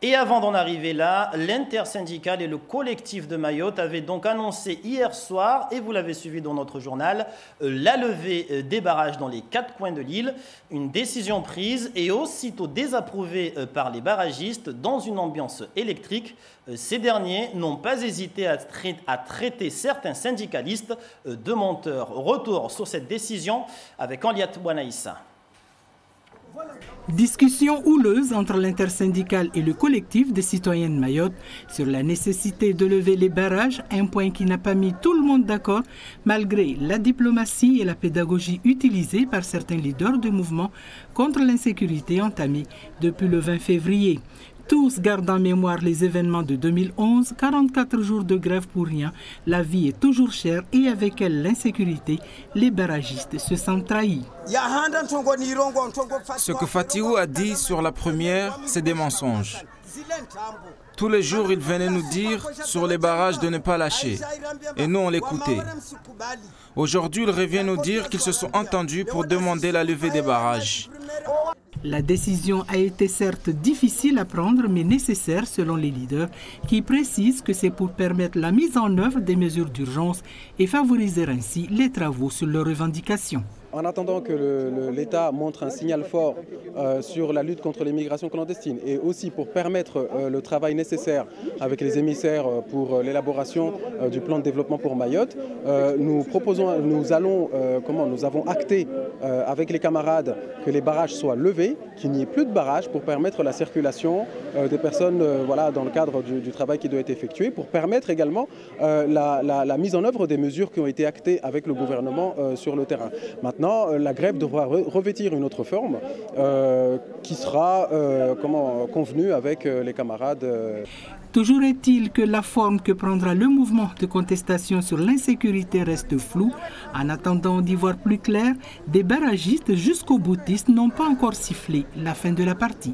Et avant d'en arriver là, l'intersyndicale et le collectif de Mayotte avaient donc annoncé hier soir, et vous l'avez suivi dans notre journal, la levée des barrages dans les 4 coins de l'île. Une décision prise et aussitôt désapprouvée par les barragistes dans une ambiance électrique. Ces derniers n'ont pas hésité à traiter certains syndicalistes de menteurs. Retour sur cette décision avec Anliat Bouanaïssa. Discussion houleuse entre l'intersyndicale et le collectif des citoyens de Mayotte sur la nécessité de lever les barrages, un point qui n'a pas mis tout le monde d'accord malgré la diplomatie et la pédagogie utilisées par certains leaders de mouvements contre l'insécurité entamés depuis le 20 février. Tous gardent en mémoire les événements de 2011, 44 jours de grève pour rien, la vie est toujours chère et avec elle l'insécurité, les barragistes se sentent trahis. Ce que Fatiou a dit sur la première, c'est des mensonges. Tous les jours, il venait nous dire sur les barrages de ne pas lâcher. Et nous, on l'écoutait. Aujourd'hui, il revient nous dire qu'ils se sont entendus pour demander la levée des barrages. La décision a été certes difficile à prendre, mais nécessaire selon les leaders, qui précisent que c'est pour permettre la mise en œuvre des mesures d'urgence et favoriser ainsi les travaux sur leurs revendications. En attendant que l'État montre un signal fort sur la lutte contre l'immigration clandestine et aussi pour permettre le travail nécessaire avec les émissaires pour l'élaboration du plan de développement pour Mayotte, nous avons acté avec les camarades que les barrages soient levés, qu'il n'y ait plus de barrages pour permettre la circulation des personnes dans le cadre du travail qui doit être effectué, pour permettre également la mise en œuvre des mesures qui ont été actées avec le gouvernement sur le terrain. Maintenant, la grève devra revêtir une autre forme qui sera convenue avec les camarades. Toujours est-il que la forme que prendra le mouvement de contestation sur l'insécurité reste floue. En attendant d'y voir plus clair, des barragistes jusqu'aux boutistes n'ont pas encore sifflé la fin de la partie.